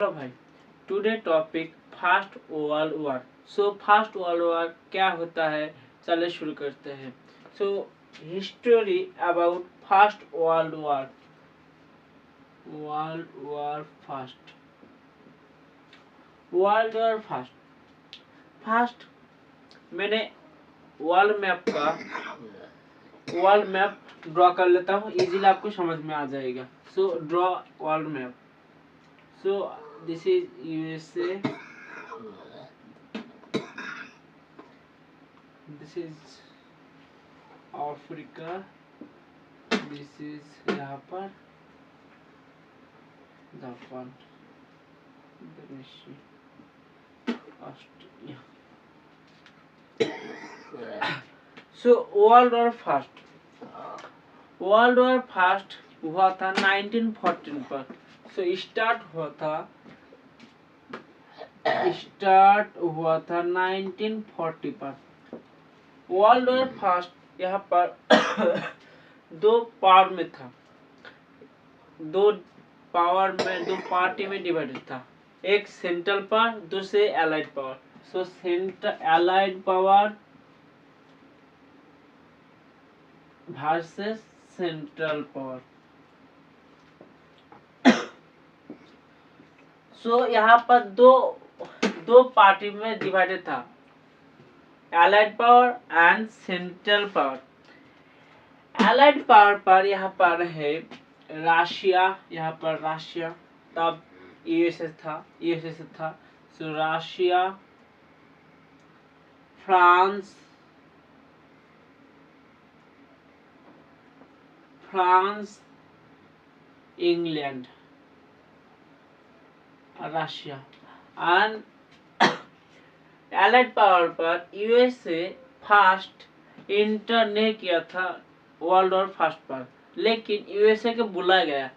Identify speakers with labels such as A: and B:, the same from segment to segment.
A: Hello भाई, today topic first world war. First world war क्या होता है, चलिए शुरू करते हैं। History about first world war. First world war first मैंने वर्ल्ड मैप ड्रॉ कर लेता हूँ, इजीली आपको समझ में आ जाएगा। Draw world map. This is USA. This is Africa. This is यहाँ पर Japan, Indonesia, Australia. World war first हुआ था 1914 पर। स्टार्ट हुआ था 1940 पर। वर्ल्ड वॉर फर्स्ट यहाँ पर दो पार्टी में डिवाइडेड था। एक सेंट्रल पावर, दूसरे allied power. Allied power versus central power. यहाँ पर दो पार्टी में डिवाइडेड था, allied power and central power. Allied power पर यहाँ पर है रशिया, तब यूएसए था। Russia, France, England, Russia. And allied power पर यूएसए फर्स्ट इंटर नहीं किया था वर्ल्ड वॉर फर्स्ट पर, लेकिन यूएसए को बुलाया गया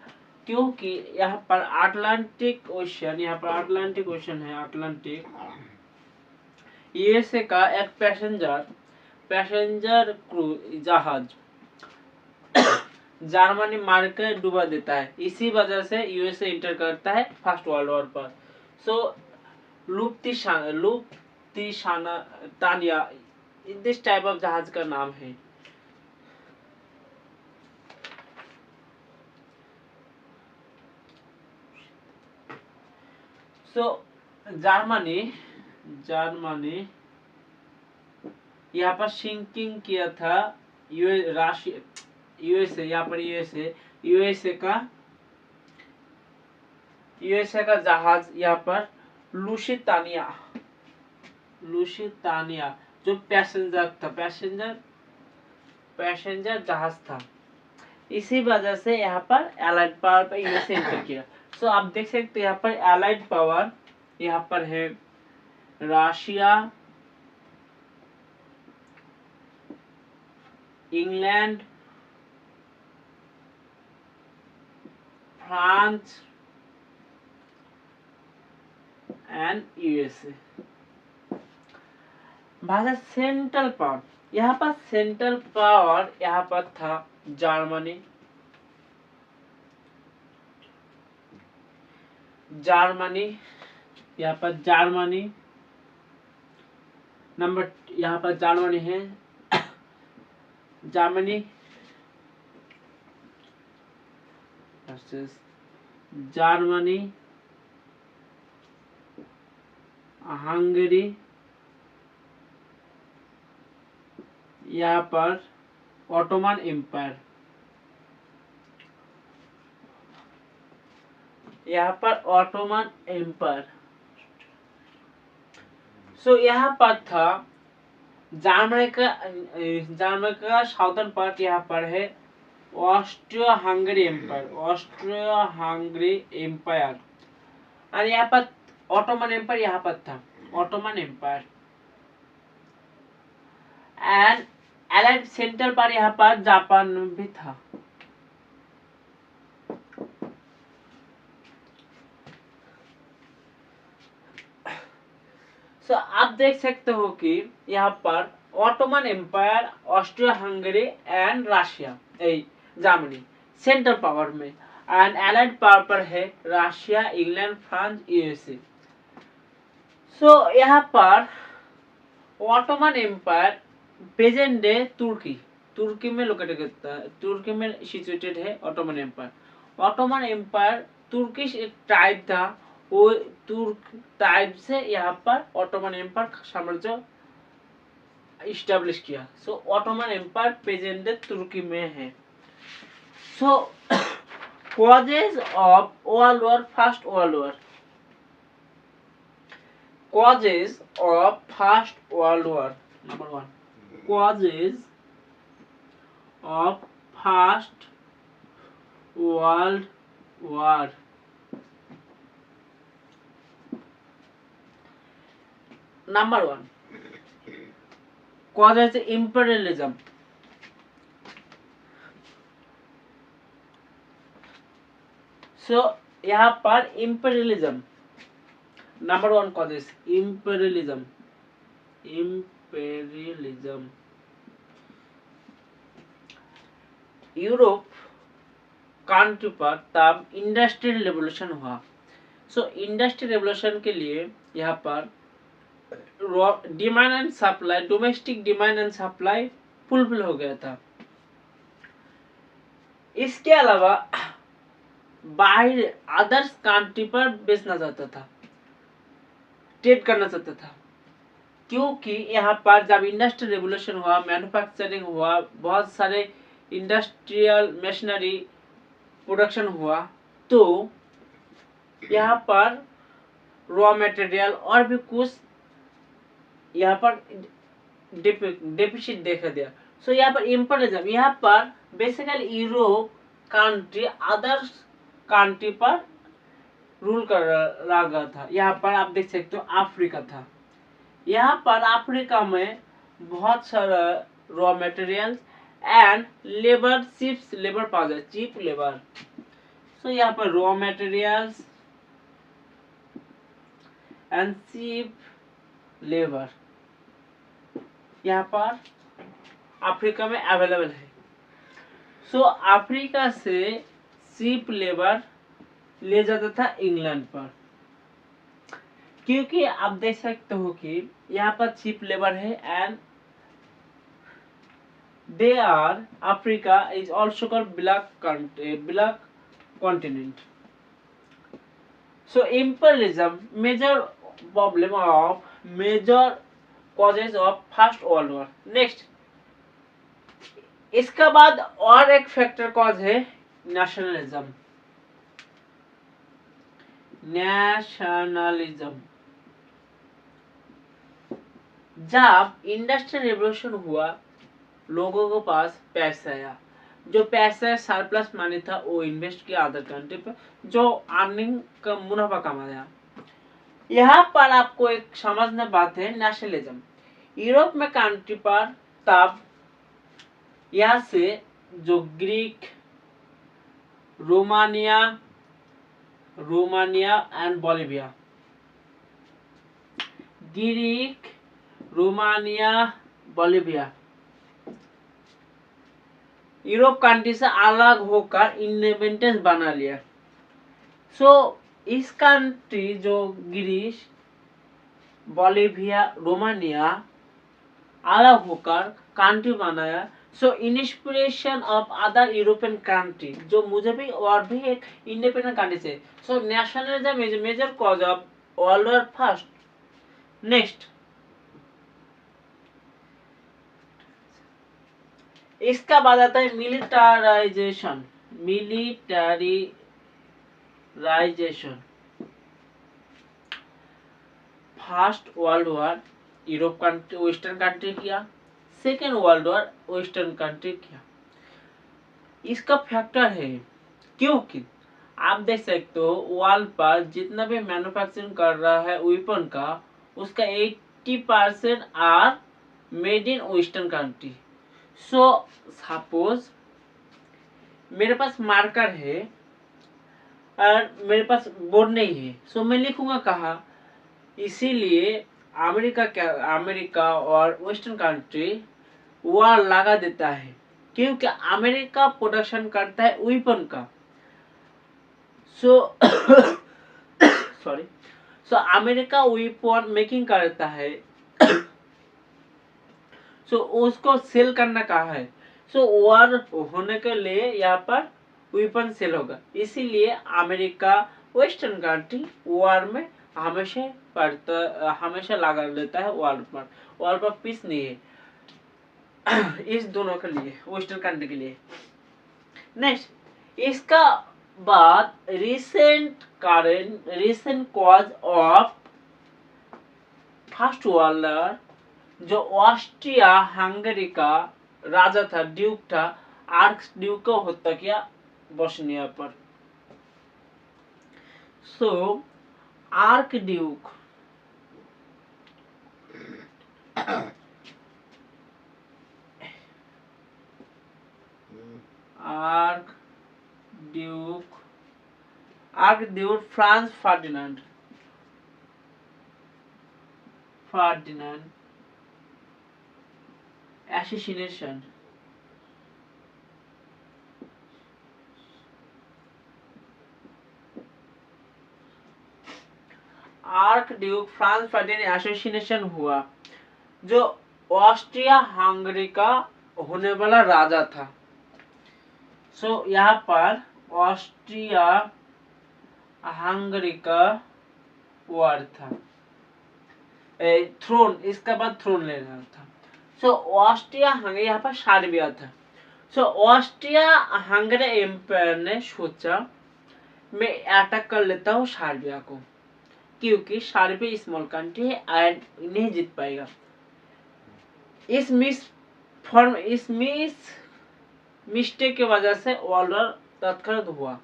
A: क्योंकि यहाँ पर अटलांटिक ओशन है। यूएसए का एक पैसेंजर क्रू जहाज जर्मनी मार कर डुबा देता है। इसी वजह से यूएसए इंटर करता है फर्स्ट वर्ल्ड वॉर पर। तानिया दिस टाइप ऑफ जहाज का नाम है। जर्मनी यहाँ पर सिंकिंग किया था यूएसए का जहाज यहाँ पर लुसितानिया जो पैसेंजर जहाज था। इसी वजह से यहाँ पर एलाइड पावर पर यूएसए एंटर किया। आप देख सकते हैं यहाँ पर एलाइड पावर यहाँ पर है Russia, England, France and USA. भाषा सेंट्रल पावर, यहाँ पर था जर्मनी, यहाँ पर नंबर यहाँ पर जर्मनी है। जर्मनी, हंगरी, यहाँ पर ऑटोमन एम्पायर, यहाँ पर था जर्मनी का साउथर्न पार्ट। यहाँ पर है ऑस्ट्रियो हंगरी एम्पायर। और यहाँ पर ऑटोमन एम्पायर यहाँ पर था, एंड एलाइड सेंट्रल पावर यहाँ पर जापान भी था। आप देख सकते हो कि यहाँ पर Ottoman empire, Austria Hungary and Russia, Germany central power में। एंड एलाइड पावर पर है Russia, England, France, USA. So यहाँ पर ऑटोमन एम्पायर प्रेजेंट डे तुर्की में लोकेटेड करता है, तुर्की में सिचुएटेड है Ottoman empire. Ottoman empire Turkish एक टाइप था, वो तुर्क टाइप से यहाँ पर ऑटोमन एम्पायर साम्राज्य इस्टेब्लिश किया। So Ottoman empire present day तुर्की में है। So causes of world war, first world war. Causes of First World War. Number 1. Causes of First World War. Number 1. Causes imperialism. So यहाँ पर imperialism. Number 1 causes imperialism. Europe country पर तब industrial revolution हुआ। सो industrial revolution के लिए यहाँ पर demand and supply, domestic demand and supply fulfil हो गया था। इसके अलावा बाहर अदर्स कंट्री पर बेचना चाहता था, ट्रेड करना चाहता था, क्योंकि यहाँ पर जब इंडस्ट्रियल रेवोल्यूशन हुआ, मैन्युफैक्चरिंग हुआ, बहुत सारे इंडस्ट्रियल मशीनरी प्रोडक्शन हुआ, तो यहाँ पर रॉ मटेरियल और भी कुछ यहाँ पर डेफिसिट देखा दिया। सो यहाँ पर इम्पोर्टेंट, यहाँ पर basically Europe country others country पर रूल कर रहा था। यहाँ पर आप देख सकते हो अफ्रीका था। यहाँ पर अफ्रीका में बहुत सारा raw materials and labour, cheap labour पाया जाए, चीप लेबर। सो यहाँ पर raw materials and cheap labour यहाँ पर अफ्रीका में अवेलेबल है। सो अफ्रीका से चीप लेबर ले जाता था इंग्लैंड पर, क्योंकि आप देख सकते हो कि यहाँ पर चीप लेबर है and they are, Africa is also called black continent. So imperialism major problem of major causes of first world war. Next, इसका बाद और एक फैक्टर कॉज है नेशनलिज्म। जब इंडस्ट्रियल रेवोल्यूशन हुआ, लोगों के पास पैसा आया, जो पैसा सरप्लस मनी था वो इन्वेस्ट किया अदर कंट्री पे, जो अर्निंग का मुनाफा कमाया। यहाँ पर आपको एक समझना बात है नेशनलिज्म। यूरोप में कंट्री पर तब यहाँ से जो Greek, Romania and Bolivia, Greek, Romania, Bolivia Europe country से अलग होकर इंडिपेंडेंस बना लिया। सो इस कंट्री जो ग्रीस, बोलिविया, रोमानिया अलग होकर कंट्री बनाया। So inspiration of other European country, जो मुझे भी और भी एक इंडिपेंडेंट कंट्री से। So nationalism is major cause of world war first. Next, इसका बाद आता है militarization. First world war Europe country, western country किया, second world war western country किया। इसका फैक्टर है क्योंकि आप देख सकते हो वर्ल्ड पर जितना भी मैन्युफैक्चरिंग कर रहा है वेपन का, उसका 80% are made in western country. So suppose मेरे पास मार्कर है और मेरे पास बोर्ड नहीं है, सो मैं लिखूंगा कहाँ, इसीलिए अमेरिका और वेस्टर्न कंट्री वॉर लगा देता है, क्योंकि अमेरिका प्रोडक्शन करता है वेपन का so sorry, so America weapon making करता है, सो उसको सेल करना कहा है। सो वॉर होने के लिए यहाँ पर वेपन सेल होगा, इसीलिए अमेरिका वेस्टर्न कंट्री वॉर में हमेशा लगा लेता है वॉर पर पीस नहीं है इस दोनों के लिए, वेस्टर्न कंट्री के लिए। नेक्स्ट, इसका बाद recent cause of first world war, जो ऑस्ट्रिया हंगरी का राजा था, ड्यूक था, आर्क्स ड्यूक को हत्या किया बोस्निया पर। So archduke archduke Franz Ferdinand assassination। Archduke Franz Ferdinand assassination हुआ, जो ऑस्ट्रिया हंगरी का होने वाला राजा था। सो यहाँ पर ऑस्ट्रिया हंगरी का वार था, थ्रोन, इसका बाद थ्रोन लेना था। सो ऑस्ट्रिया हंगरी यहाँ पर सार्बिया था। सो ऑस्ट्रिया हंगरी एम्पायर ने सोचा मैं अटैक कर लेता हूँ सार्बिया को, क्योंकि सार्बिया स्मॉल कंट्री है एंड नहीं जीत पाएगा। इस मिस्टेक की वजह से वॉर तत्काल हुआ।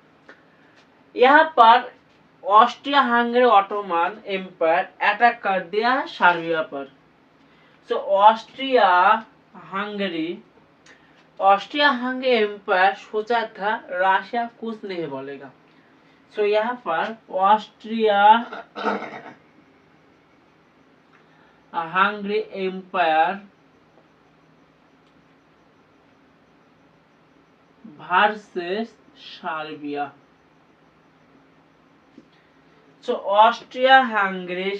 A: यहाँ पर Austria Hungary Ottoman empire attack कर दिया सार्बिया पर। सो ऑस्ट्रिया हंगरी एम्पायर सोचा था रशिया कुछ नहीं बोलेगा। सो यहाँ पर Austria Hungary empire versus Serbia. So Austria Hungary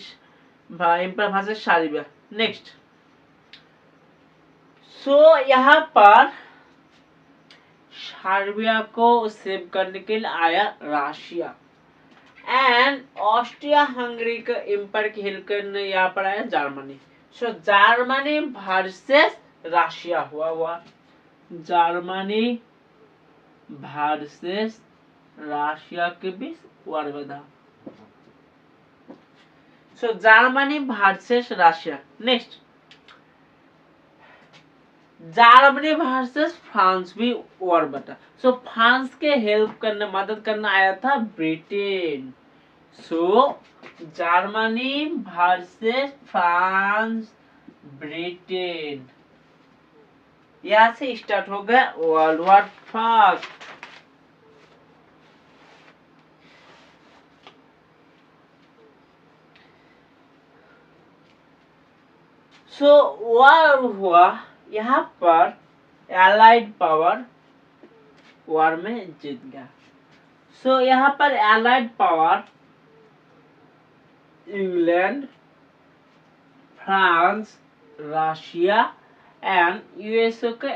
A: empire versus Serbia. Next, so यहाँ पर सार्बिया को सेव करने के लिए आया रशिया एंड ऑस्ट्रिया हंगरी के एम्पायर की हेल्प करने यहाँ पर आया Germany. So Germany versus Russia हुआ जर्मनी वर्सेस रशिया के बीच वार बधा। So Germany versus Russia. Next, Germany versus France भी वॉर बता। सो फ्रांस के हेल्प करने, मदद करना आया था ब्रिटेन। सो जर्मनी वर्सेस फ्रांस ब्रिटेन, यहाँ से स्टार्ट हो गया वर्ल्ड वॉर फर्स्ट। सो वॉर हुआ, यहाँ पर एलाइड पावर वॉर में जीत गया। सो यहाँ पर allied power England, France, Russia and USA के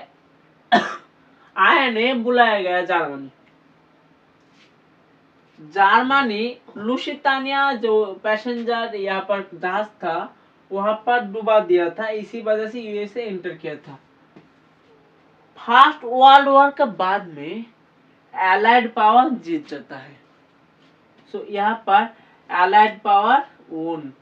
A: आने बुलाया गया जर्मनी। लुसितानिया जो पैसेंजर यहाँ पर जहाज था वहां पर डुबा दिया था, इसी वजह से यूएसए एंटर किया था। फर्स्ट वर्ल्ड वॉर के बाद में एलाइड पावर जीत जाता है। सो यहाँ पर allied power won.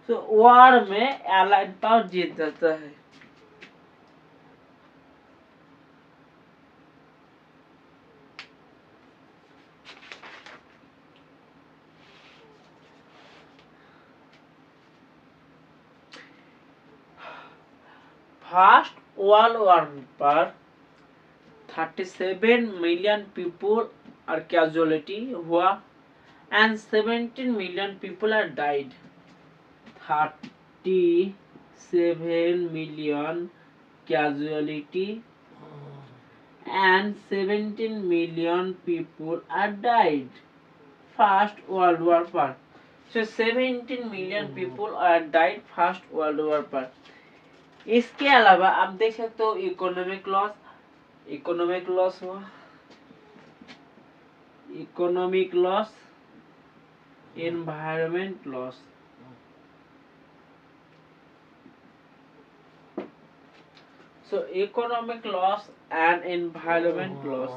A: So war में एलाइड पावर जीत जाता है। फर्स्ट वर्ल्ड वॉर पर 37 मिलियन पीपल आर कैजुअलिटी हुआ and 17 million people are died. 37 million casualty and 17 million people are died. First World War पर. So 17 million people are died First World War पर. इसके अलावा आप देख सकते हो इकोनॉमिक लॉस हुआ, economic loss, environment loss. So economic loss and environment loss.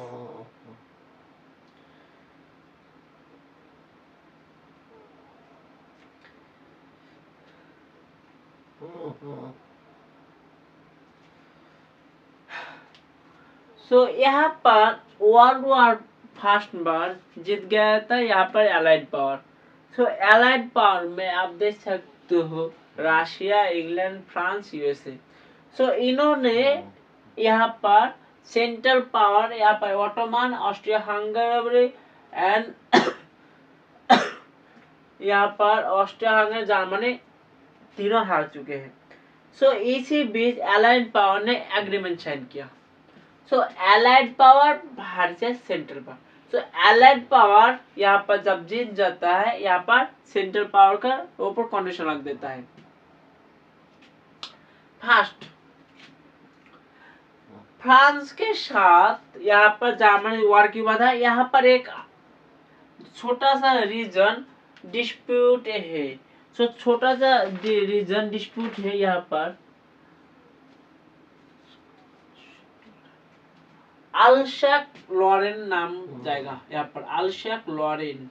A: So यहाँ पर वर्ल्ड वॉर फर्स्ट बार जीत गया था यहाँ पर allied power. So allied power में आप देख सकते हो रशिया, इंग्लैंड, फ्रांस, यूएसए. सो इन्होंने यहाँ पर सेंट्रल पावर यहाँ पर ऑटोमन, ऑस्ट्रिया हंगरी एंड यहाँ पर ऑस्ट्रिया हंगरी, जर्मनी तीनों हार चुके हैं. सो इसी बीच एलाइड पावर ने एग्रीमेंट साइन किया. So allied power versus central power. So allied power यहाँ पर जब जीत जाता है यहाँ पर सेंट्रल पावर का ऊपर कंडीशन रख देता है. फर्स्ट फ्रांस के साथ यहाँ पर जर्मनी वॉर की बात है. यहाँ पर एक छोटा सा रीजन डिस्प्यूट है. सो छोटा सा रीजन डिस्प्यूट है यहाँ पर अल्सैक लॉरेन नाम जाएगा यहाँ पर. अल्सैक लॉरेन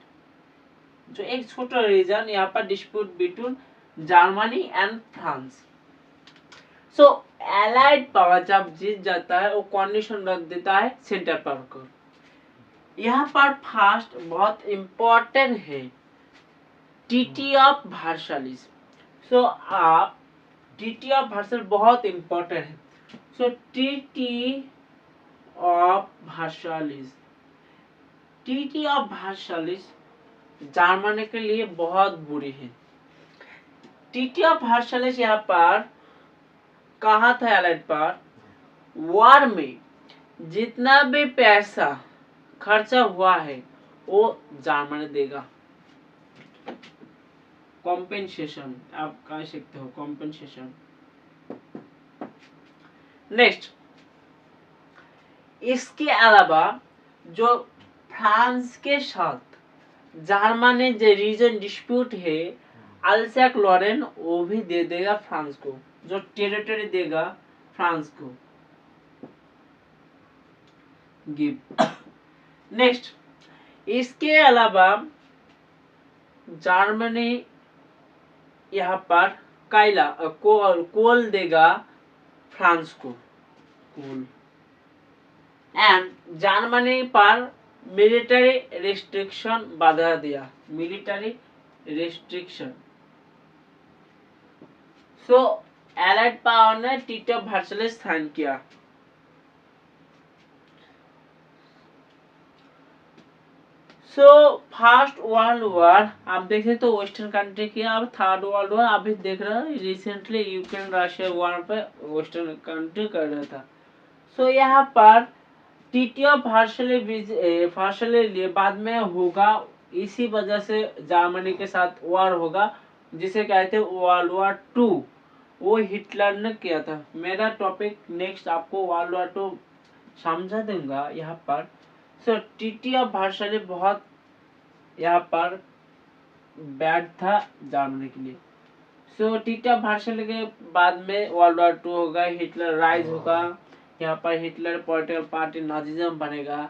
A: जो एक छोटा रीजन यहाँ पर dispute between Germany and France. So allied power जब जीत जाता है वो कंडीशन रख देता है सेंट्रल पावर को. यहाँ पर फर्स्ट बहुत इम्पोर्टेंट है ट्रीटी ऑफ वर्साइलेस. सो आप ट्रीटी ऑफ वर्साइलेस बहुत इम्पोर्टेंट है. So treaty of Versailles, treaty of Versailles Germany के लिए बहुत बुरी है. ट्रीटी ऑफ वर्साइलेस यहाँ पर कहा था एलाइड पावर वॉर में जितना भी पैसा खर्चा हुआ है वो जर्मनी देगा. कॉम्पेंसेशन आप कह सकते हो कॉम्पेंसेशन. नेक्स्ट इसके अलावा जो फ्रांस के साथ जर्मनी जो रीजन डिस्प्यूट है अल्सैक लॉरेन वो भी दे देगा फ्रांस को, जो टेरिटरी देगा फ्रांस को गिव. नेक्स्ट इसके अलावा जर्मनी यहाँ पर काइला कोल देगा फ्रांस को, कोल. एंड जर्मनी पर मिलिट्री रेस्ट्रिक्शन बाधा दिया, मिलिट्री रेस्ट्रिक्शन. सो एलाइड पावर ने ट्रीटी ऑफ वर्साइलेस साइन किया. सो फर्स्ट वर्ल्ड वॉर आप देखें तो वेस्टर्न कंट्री की. अब थर्ड वर्ल्ड वॉर अभी देख रहे हो रिसेंटली यूक्रेन रशिया वॉर पे वेस्टर्न कंट्री कर रहा था. सो यहाँ पर ट्रीटी ऑफ वर्साइलेस बाद में होगा. इसी वजह से जर्मनी के साथ वॉर होगा जिसे कहते हैं वर्ल्ड वॉर 2. वो हिटलर ने किया था. मेरा टॉपिक नेक्स्ट आपको वर्ल्ड वॉर 2 समझा दूंगा यहाँ पर. सो ट्रीटी ऑफ वर्साइलेस बहुत यहाँ पर बैड था जर्मनी के लिए. सो ट्रीटी ऑफ वर्साइलेस के बाद में वर्ल्ड वॉर 2 होगा, हिटलर राइज होगा. यहाँ पर हिटलर पॉलिटिकल पार्टी नाजिज्म बनेगा.